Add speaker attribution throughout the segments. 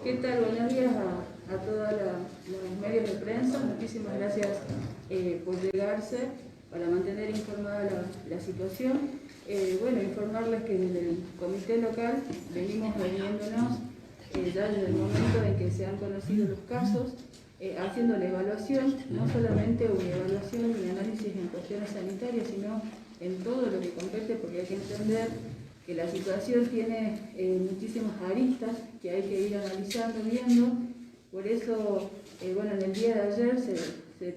Speaker 1: ¿Qué tal? Buenos días a todos los medios de prensa. Muchísimas gracias por llegarse para mantener informada la situación. Bueno, informarles que desde el comité local venimos reuniéndonos ya desde el momento en que se han conocido los casos, haciendo la evaluación, no solamente una evaluación y análisis en cuestiones sanitarias, sino en todo lo que compete, porque hay que entender que la situación tiene muchísimas aristas que hay que ir analizando, viendo. Por eso, bueno, en el día de ayer se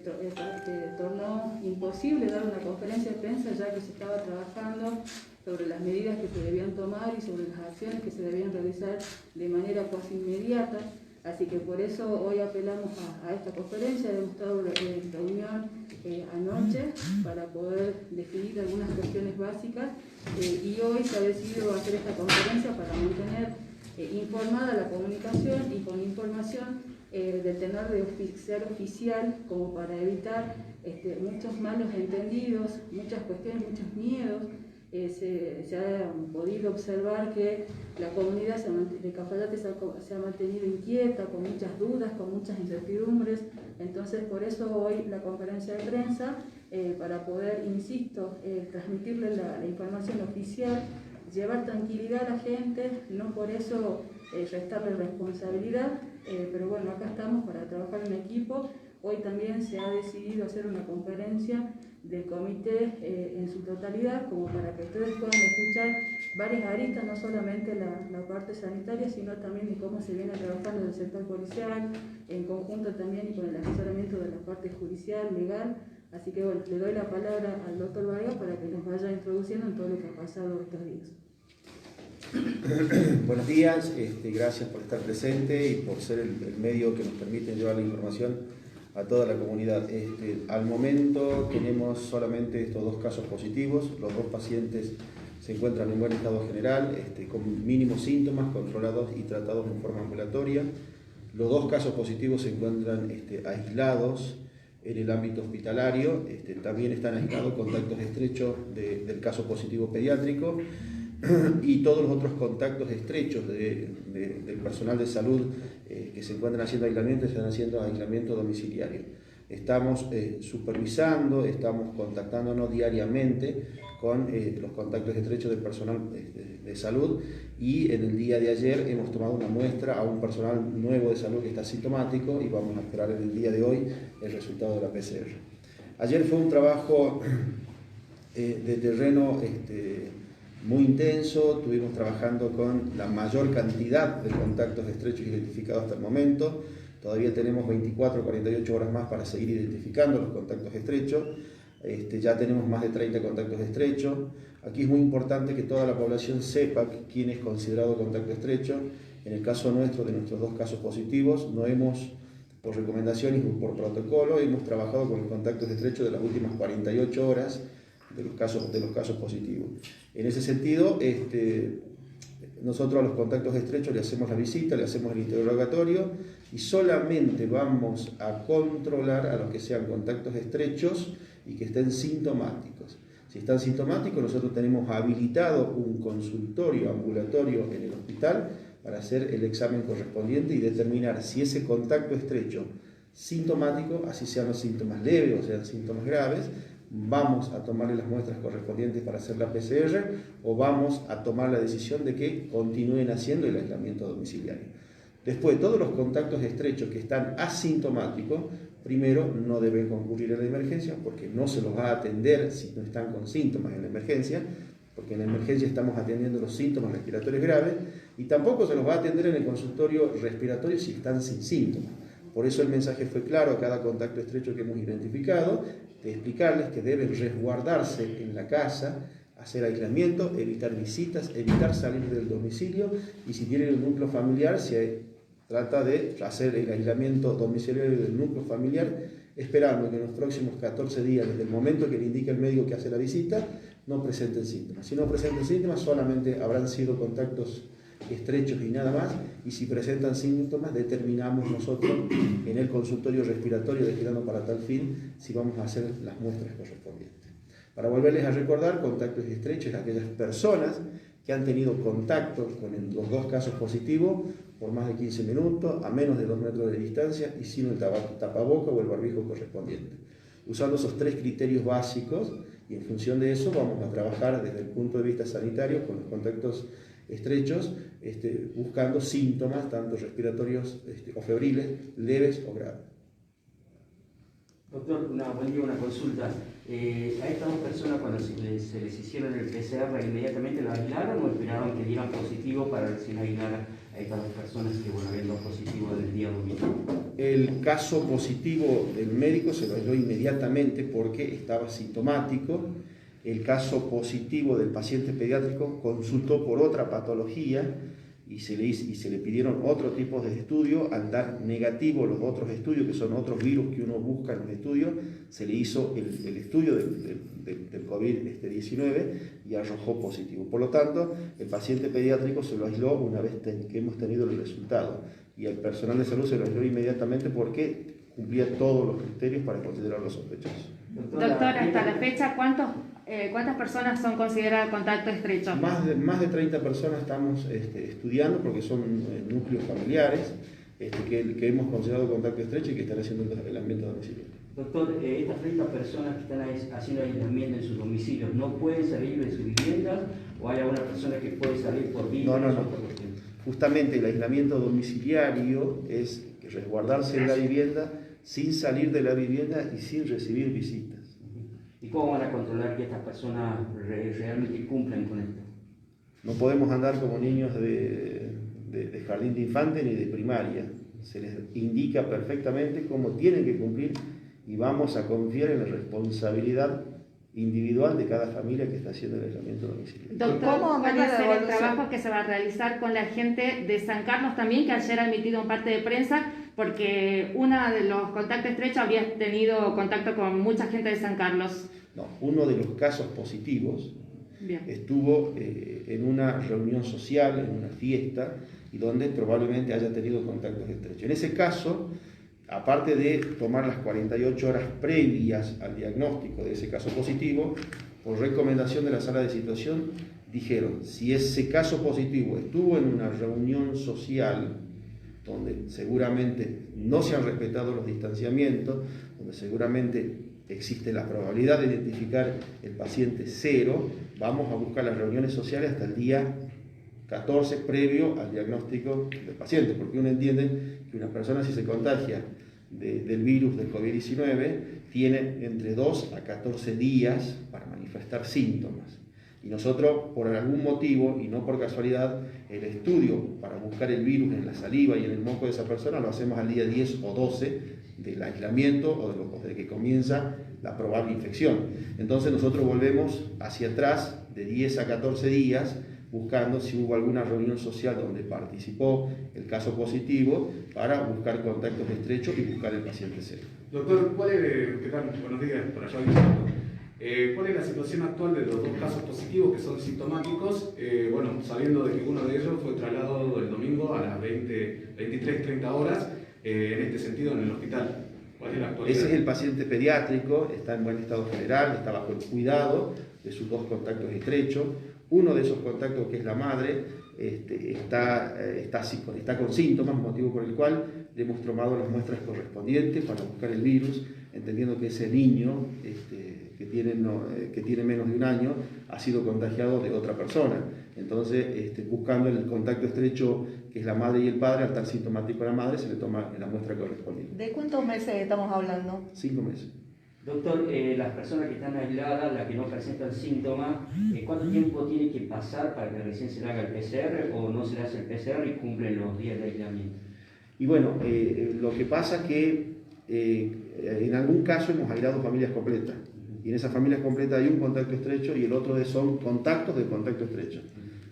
Speaker 1: tornó imposible dar una conferencia de prensa, ya que se estaba trabajando sobre las medidas que se debían tomar y sobre las acciones que se debían realizar de manera casi inmediata. Así que por eso hoy apelamos a esta conferencia. Hemos estado en reunión anoche para poder definir algunas cuestiones básicas y hoy se ha decidido hacer esta conferencia para mantener informada la comunicación y con información del tenor de ser oficial, como para evitar muchos malos entendidos, muchas cuestiones, muchos miedos. Se ha podido observar que la comunidad de Cafayate se ha mantenido inquieta, con muchas dudas, con muchas incertidumbres. Entonces, por eso hoy la conferencia de prensa, para poder, insisto, transmitirle la información oficial, llevar tranquilidad a la gente, no por eso restarle responsabilidad, pero bueno, acá estamos para trabajar en equipo. Hoy también se ha decidido hacer una conferencia del comité en su totalidad, como para que ustedes puedan escuchar varias aristas, no solamente la parte sanitaria, sino también de cómo se viene trabajando en el sector policial, en conjunto también y con el asesoramiento de la parte judicial, legal. Así que bueno, le doy la palabra al doctor Vargas para que nos vaya introduciendo en todo lo que ha pasado estos días.
Speaker 2: Buenos días, gracias por estar presente y por ser el medio que nos permite llevar la información a toda la comunidad. Al momento tenemos solamente estos dos casos positivos. Los dos pacientes se encuentran en buen estado general, con mínimos síntomas, controlados y tratados en forma ambulatoria. Los dos casos positivos se encuentran aislados en el ámbito hospitalario. También están aislados contactos estrechos del caso positivo pediátrico y todos los otros contactos estrechos del personal de salud que se encuentran haciendo aislamiento, están haciendo aislamiento domiciliario. Estamos supervisando, estamos contactándonos diariamente con los contactos estrechos del personal de salud, y en el día de ayer hemos tomado una muestra a un personal nuevo de salud que está sintomático y vamos a esperar en el día de hoy el resultado de la PCR. Ayer fue un trabajo de terreno muy intenso. Estuvimos trabajando con la mayor cantidad de contactos estrechos identificados hasta el momento. Todavía tenemos 24 o 48 horas más para seguir identificando los contactos estrechos. Ya tenemos más de 30 contactos estrechos. Aquí es muy importante que toda la población sepa quién es considerado contacto estrecho. En el caso nuestro, de nuestros dos casos positivos, no hemos, por recomendación y por protocolo, hemos trabajado con los contactos estrechos de las últimas 48 horas de los casos positivos. En ese sentido, nosotros a los contactos estrechos le hacemos la visita, le hacemos el interrogatorio y solamente vamos a controlar a los que sean contactos estrechos y que estén sintomáticos. Si están sintomáticos, nosotros tenemos habilitado un consultorio ambulatorio en el hospital para hacer el examen correspondiente y determinar si ese contacto estrecho sintomático, así sean los síntomas leves o sean síntomas graves, vamos a tomarle las muestras correspondientes para hacer la PCR o vamos a tomar la decisión de que continúen haciendo el aislamiento domiciliario. Después, todos los contactos estrechos que están asintomáticos, primero no deben concurrir a la emergencia porque no se los va a atender si no están con síntomas en la emergencia, porque en la emergencia estamos atendiendo los síntomas respiratorios graves, y tampoco se los va a atender en el consultorio respiratorio si están sin síntomas. Por eso el mensaje fue claro a cada contacto estrecho que hemos identificado, de explicarles que deben resguardarse en la casa, hacer aislamiento, evitar visitas, evitar salir del domicilio, y si tienen un núcleo familiar, se trata de hacer el aislamiento domiciliario del núcleo familiar, esperando que en los próximos 14 días, desde el momento que le indique el médico que hace la visita, no presenten síntomas. Si no presenten síntomas, solamente habrán sido contactos estrechos y nada más, y si presentan síntomas, determinamos nosotros en el consultorio respiratorio destinado para tal fin si vamos a hacer las muestras correspondientes. Para volverles a recordar, contactos estrechos, aquellas personas que han tenido contacto con los dos casos positivos por más de 15 minutos, a menos de 2 metros de distancia y sin el tapaboca o el barbijo correspondiente. Usando esos 3 criterios básicos y en función de eso vamos a trabajar desde el punto de vista sanitario con los contactos estrechos, buscando síntomas tanto respiratorios o febriles, leves o graves.
Speaker 3: Doctor, una consulta. ¿A estas dos personas cuando se les hicieron el PCR inmediatamente lo aislaron o esperaron que dieran positivo para recién aislar a estas dos personas que habían dado positivo del día domingo?
Speaker 2: El caso positivo del médico se lo aisló inmediatamente porque estaba sintomático. El caso positivo del paciente pediátrico consultó por otra patología y se le pidieron otro tipo de estudio. Al dar negativo los otros estudios, que son otros virus que uno busca en los estudios, se le hizo el estudio del COVID-19 y arrojó positivo. Por lo tanto, el paciente pediátrico se lo aisló una vez que hemos tenido el resultado, y el personal de salud se lo aisló inmediatamente porque cumplía todos los criterios para considerarlo sospechoso.
Speaker 4: Doctor, hasta la fecha, ¿cuántas personas son consideradas contacto estrecho?
Speaker 2: Más de 30 personas estamos estudiando, porque son núcleos familiares que hemos considerado contacto estrecho y que están haciendo el aislamiento domiciliario.
Speaker 3: Doctor, estas 30 personas que están haciendo aislamiento en sus domicilios, ¿no pueden salir de sus viviendas o hay alguna persona que puede salir por virus?
Speaker 2: No. Justamente el aislamiento domiciliario es resguardarse en la vivienda sin salir de la vivienda y sin recibir visitas.
Speaker 3: ¿Y cómo van a controlar que estas personas realmente cumplan con esto?
Speaker 2: No podemos andar como niños de jardín de infantes ni de primaria. Se les indica perfectamente cómo tienen que cumplir y vamos a confiar en la responsabilidad individual de cada familia que está haciendo el aislamiento domiciliario.
Speaker 4: Doctor, ¿cómo va a ser el trabajo que se va a realizar con la gente de San Carlos también, que ayer ha emitido un parte de prensa, porque uno de los contactos estrechos había tenido contacto con mucha gente de San Carlos?
Speaker 2: No, uno de los casos positivos estuvo en una reunión social, en una fiesta, y donde probablemente haya tenido contactos estrechos. En ese caso, aparte de tomar las 48 horas previas al diagnóstico de ese caso positivo, por recomendación de la sala de situación, dijeron, si ese caso positivo estuvo en una reunión social, donde seguramente no se han respetado los distanciamientos, donde seguramente existe la probabilidad de identificar el paciente 0, vamos a buscar las reuniones sociales hasta el día 14 previo al diagnóstico del paciente, porque uno entiende que una persona, si se contagia del virus del COVID-19, tiene entre 2 a 14 días para manifestar síntomas. Y nosotros, por algún motivo, y no por casualidad, el estudio para buscar el virus en la saliva y en el moco de esa persona lo hacemos al día 10 o 12 del aislamiento o de que comienza la probable infección. Entonces nosotros volvemos hacia atrás de 10 a 14 días buscando si hubo alguna reunión social donde participó el caso positivo para buscar contactos estrechos y buscar el paciente 0.
Speaker 5: Doctor, ¿qué tal? Buenos días, por allá. ¿Cuál es la situación actual de los dos casos positivos que son sintomáticos? Sabiendo de que uno de ellos fue trasladado el domingo a las 23:30 horas, en este sentido en el hospital. ¿Cuál es la actualidad?
Speaker 2: Ese es el paciente pediátrico, está en buen estado general, está bajo el cuidado de sus dos contactos estrechos. Uno de esos contactos, que es la madre, está con síntomas, motivo por el cual le hemos tomado las muestras correspondientes para buscar el virus, entendiendo que ese niño que tiene menos de un año ha sido contagiado de otra persona. Entonces, buscando el contacto estrecho, que es la madre y el padre, al estar sintomático la madre, se le toma la muestra correspondiente.
Speaker 6: ¿De cuántos meses estamos hablando?
Speaker 2: 5 meses.
Speaker 3: Doctor, las personas que están aisladas, las que no presentan síntomas, ¿cuánto tiempo tiene que pasar para que recién se le haga el PCR o no se le hace el PCR y cumplen los días de aislamiento?
Speaker 2: Y bueno, lo que pasa es que en algún caso hemos aislado familias completas, y en esas familias completas hay un contacto estrecho y el otro son contactos del contacto estrecho.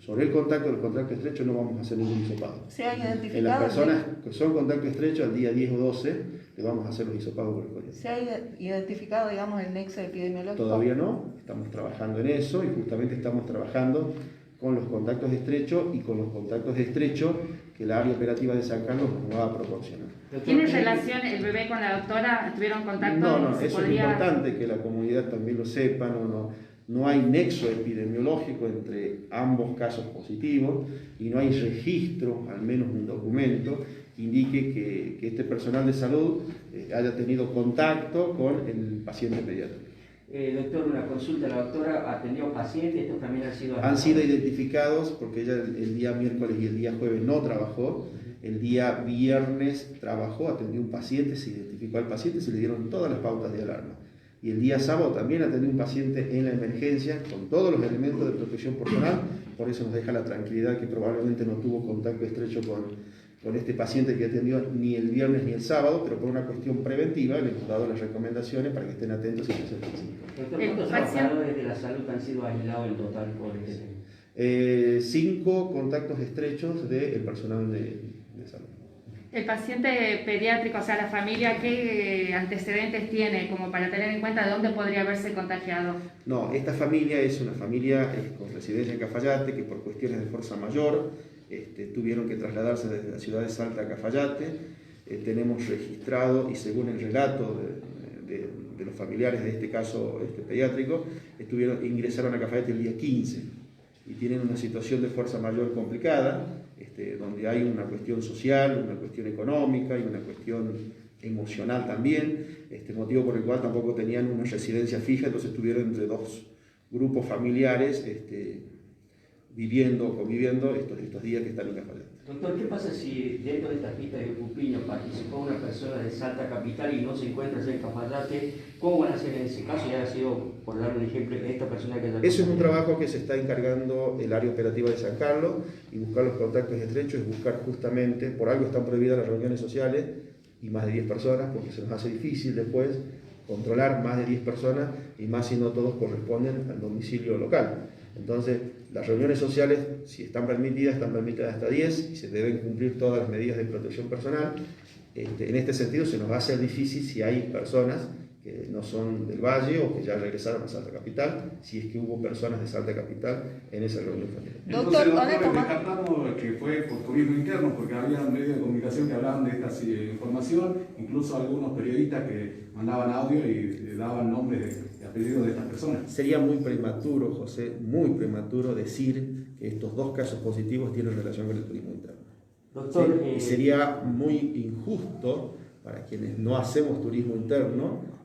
Speaker 2: Sobre el contacto del contacto estrecho no vamos a hacer ningún hisopado.
Speaker 6: ¿Se han identificado?
Speaker 2: En las personas que son contacto estrecho, al día 10 o 12, le vamos a hacer los hisopados correspondientes.
Speaker 6: ¿Se ha identificado, digamos, el nexo epidemiológico?
Speaker 2: Todavía no, estamos trabajando en eso y justamente estamos trabajando con los contactos estrechos y con los contactos estrechos que la área operativa de San Carlos nos va a proporcionar.
Speaker 4: ¿Tiene relación el bebé con la doctora? ¿Tuvieron contacto?
Speaker 2: No, eso es importante que la comunidad también lo sepa. no hay nexo epidemiológico entre ambos casos positivos y no hay registro, al menos un documento, que indique que este personal de salud haya tenido contacto con el paciente pediátrico.
Speaker 3: Doctor, una consulta. La doctora atendió pacientes, estos también
Speaker 2: han sido identificados porque ella el día miércoles y el día jueves no trabajó. El día viernes trabajó, atendió un paciente, se identificó al paciente, se le dieron todas las pautas de alarma. Y el día sábado también atendió un paciente en la emergencia con todos los elementos de protección personal. Por eso nos deja la tranquilidad que probablemente no tuvo contacto estrecho con este paciente que atendió ni el viernes ni el sábado, pero por una cuestión preventiva le hemos dado las recomendaciones para que estén atentos y presenten síntomas.
Speaker 3: Doctor, ¿cuántos trabajadores de la salud han sido aislados en total por este?
Speaker 2: 5 contactos estrechos del personal de salud.
Speaker 4: El paciente pediátrico, o sea, la familia, ¿qué antecedentes tiene como para tener en cuenta de dónde podría haberse contagiado?
Speaker 2: No, esta familia es una familia con residencia en Cafayate que por cuestiones de fuerza mayor tuvieron que trasladarse desde la ciudad de Salta a Cafayate. Tenemos registrado, y según el relato de los familiares de este caso pediátrico, ingresaron a Cafayate el día 15 y tienen una situación de fuerza mayor complicada, donde hay una cuestión social, una cuestión económica y una cuestión emocional también, motivo por el cual tampoco tenían una residencia fija, entonces estuvieron entre 2 grupos familiares conviviendo estos días que están en Cafayate.
Speaker 3: Doctor, ¿qué pasa si dentro de esta lista de Pupiño participó una persona de Salta Capital y no se encuentra en Cafayate? ¿Cómo van a hacer en ese caso? Ya ha sido, por dar un ejemplo, esta persona que...
Speaker 2: Eso es un trabajo que se está encargando el área operativa de San Carlos, y buscar los contactos estrechos es buscar justamente, por algo están prohibidas las reuniones sociales y más de 10 personas, porque se nos hace difícil después controlar más de 10 personas, y más si no todos corresponden al domicilio local. Entonces, las reuniones sociales, si están permitidas hasta 10 y se deben cumplir todas las medidas de protección personal. En este sentido, se nos va a hacer difícil si hay personas que no son del Valle o que ya regresaron a Salta Capital, si es que hubo personas de Salta Capital en esa reunión familiar.
Speaker 5: Entonces, doctor, descartamos que fue por turismo interno, porque había medios de comunicación que hablaban de esta información, incluso algunos periodistas que mandaban audio y daban nombres y apellidos de estas personas.
Speaker 2: Sería muy prematuro, José, muy prematuro decir que estos 2 casos positivos tienen relación con el turismo interno.
Speaker 3: Doctor,
Speaker 2: ¿sí? Y sería muy injusto para quienes no hacemos turismo interno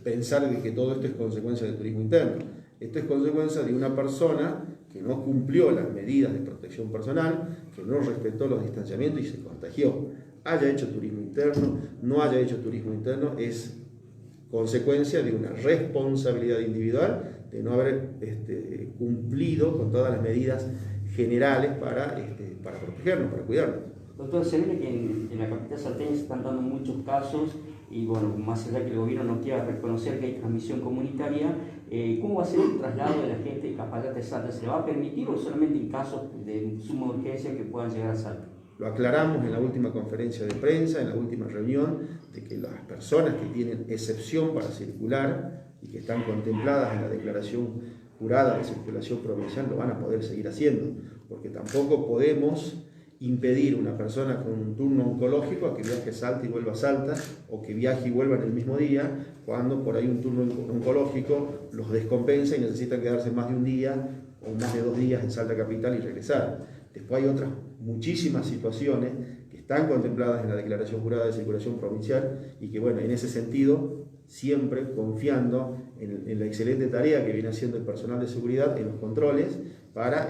Speaker 2: pensar de que todo esto es consecuencia del turismo interno. Esto es consecuencia de una persona que no cumplió las medidas de protección personal, que no respetó los distanciamientos y se contagió. Haya hecho turismo interno, no haya hecho turismo interno, es consecuencia de una responsabilidad individual de no haber cumplido con todas las medidas generales para protegernos, para cuidarnos.
Speaker 3: Doctor, se ve que en la capital salteña se están dando muchos casos y bueno, más allá que el gobierno no quiera reconocer que hay transmisión comunitaria, ¿cómo va a ser el traslado de la gente de Cafayate a Salta? ¿Se le va a permitir o solamente en casos de suma urgencia que puedan llegar a Salta?
Speaker 2: Lo aclaramos en la última conferencia de prensa, en la última reunión, de que las personas que tienen excepción para circular y que están contempladas en la declaración jurada de circulación provincial lo van a poder seguir haciendo, porque tampoco podemos impedir a una persona con un turno oncológico a que viaje a Salta y vuelva a Salta, o que viaje y vuelva en el mismo día, cuando por ahí un turno oncológico los descompensa y necesitan quedarse más de un día o más de 2 días en Salta Capital y regresar. Después hay otras muchísimas situaciones que están contempladas en la declaración jurada de circulación provincial y que, bueno, en ese sentido, siempre confiando en la excelente tarea que viene haciendo el personal de seguridad en los controles para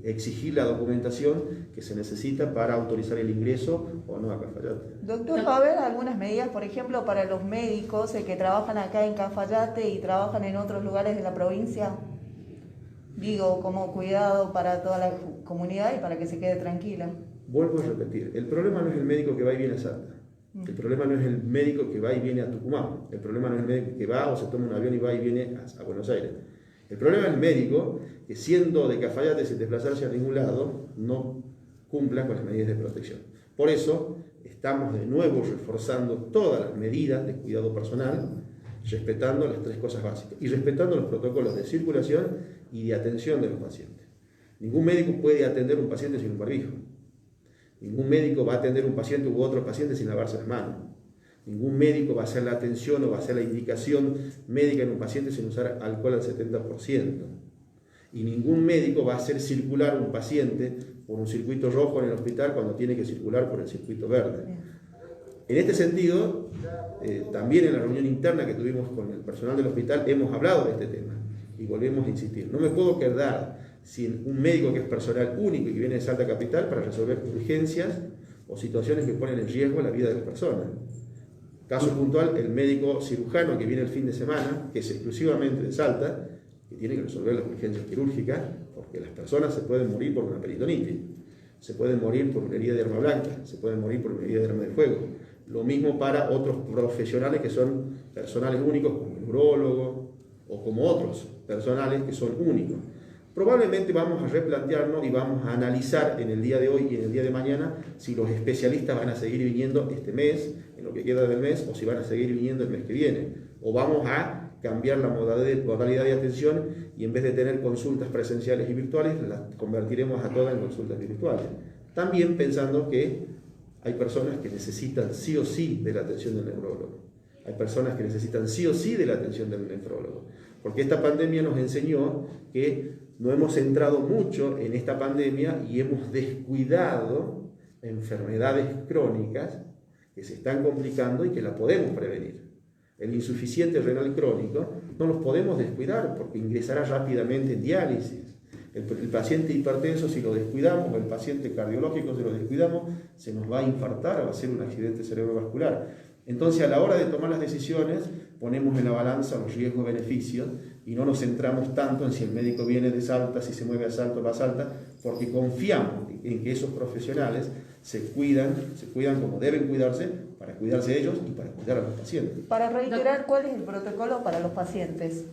Speaker 2: exigir la documentación que se necesita para autorizar el ingreso o no a Cafayate.
Speaker 6: Doctor, ¿va a haber algunas medidas, por ejemplo, para los médicos que trabajan acá en Cafayate y trabajan en otros lugares de la provincia? Digo, como cuidado para toda la comunidad y para que se quede tranquila.
Speaker 2: Vuelvo a repetir, el problema no es el médico que va y viene a Salta. El problema no es el médico que va y viene a Tucumán. El problema no es el médico que va o se toma un avión y va y viene a Buenos Aires. El problema es el médico que, siendo de Cafayate sin desplazarse a ningún lado, no cumpla con las medidas de protección. Por eso estamos de nuevo reforzando todas las medidas de cuidado personal, respetando las 3 cosas básicas y respetando los protocolos de circulación y de atención de los pacientes. Ningún médico puede atender a un paciente sin un barbijo. Ningún médico va a atender a un paciente u otro paciente sin lavarse las manos. Ningún médico va a hacer la atención o va a hacer la indicación médica en un paciente sin usar alcohol al 70%. Y ningún médico va a hacer circular un paciente por un circuito rojo en el hospital cuando tiene que circular por el circuito verde. En este sentido, también en la reunión interna que tuvimos con el personal del hospital hemos hablado de este tema y volvemos a insistir. No me puedo quedar sin un médico que es personal único y que viene de Salta Capital para resolver urgencias o situaciones que ponen en riesgo la vida de las personas. Caso puntual, el médico cirujano que viene el fin de semana, que es exclusivamente de Salta, que tiene que resolver las urgencias quirúrgicas, porque las personas se pueden morir por una peritonitis, se pueden morir por una herida de arma blanca, se pueden morir por una herida de arma de fuego. Lo mismo para otros profesionales que son personales únicos, como el neurólogo o como otros personales que son únicos. Probablemente vamos a replantearnos y vamos a analizar en el día de hoy y en el día de mañana si los especialistas van a seguir viniendo este mes, en lo que queda del mes, o si van a seguir viniendo el mes que viene. O vamos a cambiar la modalidad de atención y en vez de tener consultas presenciales y virtuales, las convertiremos a todas en consultas virtuales. También pensando que hay personas que necesitan sí o sí de la atención del neurólogo. Hay personas que necesitan sí o sí de la atención del nefrólogo. Porque esta pandemia nos enseñó que no hemos centrado mucho en esta pandemia y hemos descuidado enfermedades crónicas que se están complicando y que la podemos prevenir. El insuficiente renal crónico no los podemos descuidar porque ingresará rápidamente en diálisis. El paciente hipertenso, si lo descuidamos, o el paciente cardiológico, si lo descuidamos, se nos va a infartar o va a ser un accidente cerebrovascular. Entonces, a la hora de tomar las decisiones, ponemos en la balanza los riesgos-beneficios y no nos centramos tanto en si el médico viene de Salta, si se mueve a Salta o va a Salta, porque confiamos en que esos profesionales se cuidan como deben cuidarse para cuidarse ellos y para cuidar a los pacientes.
Speaker 6: Para reiterar, ¿cuál es el protocolo para los pacientes?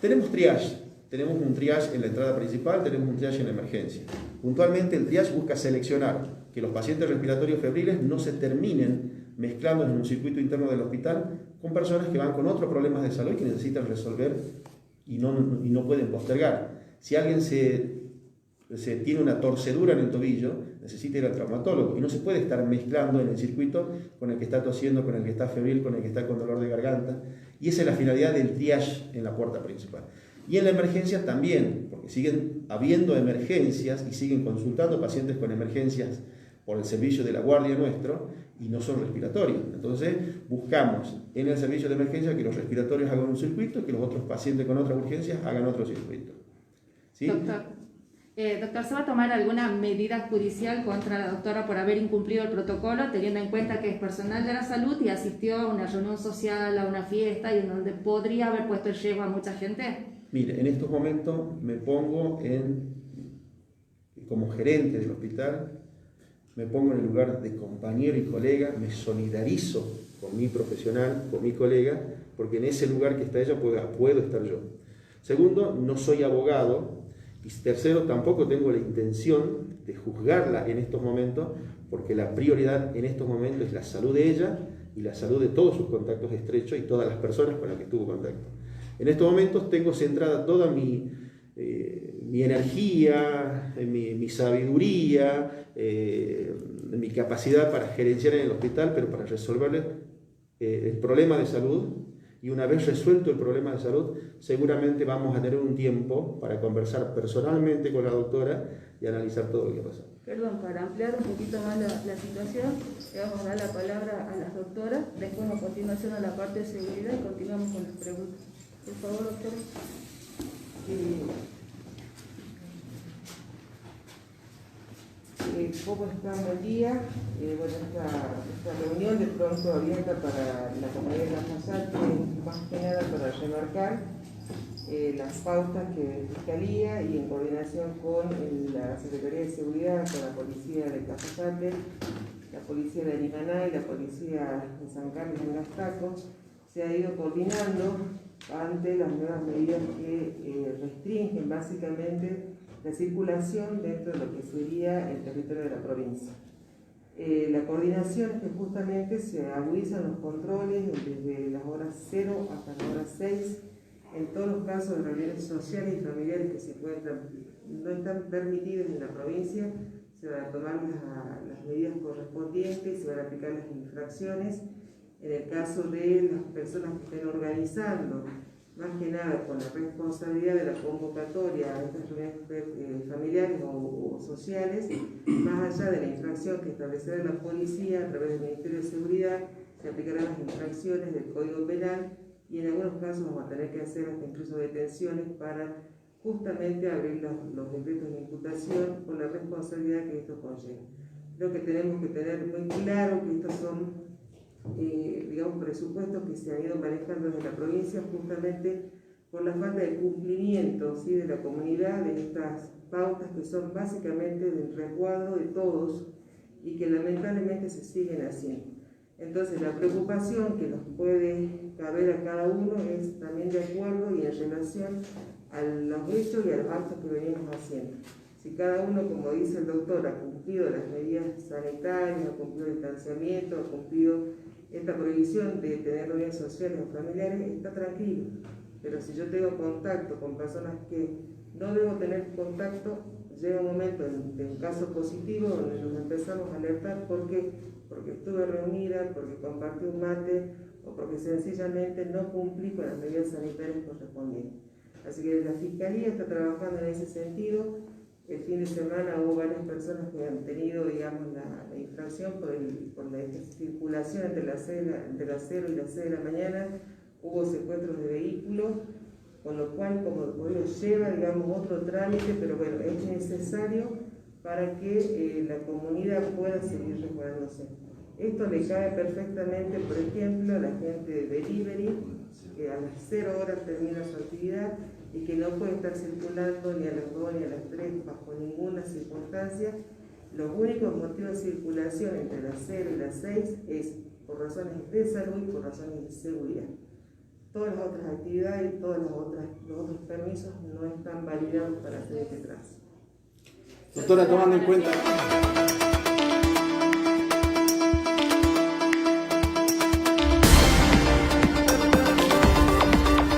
Speaker 2: Tenemos triage. Tenemos un triage en la entrada principal, tenemos un triage en la emergencia. Puntualmente el triage busca seleccionar que los pacientes respiratorios febriles no se terminen mezclando en un circuito interno del hospital con personas que van con otros problemas de salud y que necesitan resolver y no pueden postergar. Si alguien se tiene una torcedura en el tobillo, necesita ir al traumatólogo y no se puede estar mezclando en el circuito con el que está tosiendo, con el que está febril, con el que está con dolor de garganta. Y esa es la finalidad del triage en la puerta principal. Y en la emergencia también, porque siguen habiendo emergencias y siguen consultando pacientes con emergencias por el servicio de la guardia nuestro y no son respiratorios. Entonces buscamos en el servicio de emergencia que los respiratorios hagan un circuito y que los otros pacientes con otras urgencias hagan otro circuito. ¿Sí?
Speaker 4: Doctor, ¿se va a tomar alguna medida judicial contra la doctora por haber incumplido el protocolo, teniendo en cuenta que es personal de la salud y asistió a una reunión social, a una fiesta, y en donde podría haber puesto en riesgo a mucha gente?
Speaker 2: Mire, en estos momentos me pongo como gerente del hospital, me pongo en el lugar de compañero y colega, me solidarizo con mi profesional, con mi colega, porque en ese lugar que está ella puedo estar yo. Segundo, no soy abogado. Y tercero, tampoco tengo la intención de juzgarla en estos momentos, porque la prioridad en estos momentos es la salud de ella y la salud de todos sus contactos estrechos y todas las personas con las que tuvo contacto. En estos momentos tengo centrada toda mi energía, mi sabiduría, mi capacidad para gerenciar en el hospital, pero para resolverle el problema de salud. Y una vez resuelto el problema de salud, seguramente vamos a tener un tiempo para conversar personalmente con la doctora y analizar todo lo que pasó.
Speaker 1: Perdón, para ampliar un poquito más la situación, le vamos a dar la palabra a las doctoras, después a continuación a la parte de seguridad y continuamos con las preguntas. Por favor, doctora.
Speaker 7: ¿Cómo están? Buen día. Bueno, esta reunión de pronto abierta para la comunidad de la Casate, más que nada para remarcar las pautas que de Fiscalía y en coordinación con la Secretaría de Seguridad, con la Policía de Cafayate, la Policía de Arimaná y la Policía de San Carlos en Gastaco, se ha ido coordinando ante las nuevas medidas que restringen básicamente la circulación dentro de lo que sería el territorio de la provincia. La coordinación es que justamente se agudizan los controles desde las horas 0 hasta las horas 6 en todos los casos de reuniones sociales y familiares que se encuentran, no están permitidos en la provincia. Se van a tomar las medidas correspondientes, se van a aplicar las infracciones En el caso de las personas que estén organizando, más que nada con la responsabilidad de la convocatoria a estas reuniones familiares o sociales, más allá de la infracción que establecerá la policía a través del Ministerio de Seguridad, se aplicarán las infracciones del Código Penal y en algunos casos vamos a tener que hacer hasta incluso detenciones para justamente abrir los decretos de imputación con la responsabilidad que esto conlleva. Creo que tenemos que tener muy claro que estos son digamos, presupuestos que se han ido manejando desde la provincia justamente por la falta de cumplimiento, ¿sí?, de la comunidad de estas pautas que son básicamente del resguardo de todos y que lamentablemente se siguen haciendo. Entonces la preocupación que nos puede caber a cada uno es también de acuerdo y en relación a los hechos y a los actos que venimos haciendo. Si cada uno, como dice el doctor, ha cumplido las medidas sanitarias, ha cumplido el distanciamiento, ha cumplido esta prohibición de tener reuniones sociales o familiares, está tranquilo. Pero si yo tengo contacto con personas que no debo tener contacto, llega un momento de un caso positivo donde nos empezamos a alertar. ¿Por qué? Porque estuve reunida, porque compartí un mate o porque sencillamente no cumplí con las medidas sanitarias correspondientes. Así que la Fiscalía está trabajando en ese sentido. El fin de semana hubo varias personas que han tenido, digamos, la infracción por la circulación entre las 0 y las 6 de la mañana. Hubo secuestros de vehículos, con lo cual, como digo, lleva, digamos, otro trámite, pero bueno, es necesario para que la comunidad pueda seguir resguardándose. Esto le cae perfectamente, por ejemplo, a la gente de delivery, que a las 0 horas termina su actividad y que no puede estar circulando ni a las 2 ni a las 3 bajo ninguna circunstancia. Los únicos motivos de circulación entre las 0 y las 6 es por razones de salud y por razones de seguridad. Todas las otras actividades y todos los otros permisos no están validados para hacer este tránsito.
Speaker 5: Doctora, tomando en cuenta...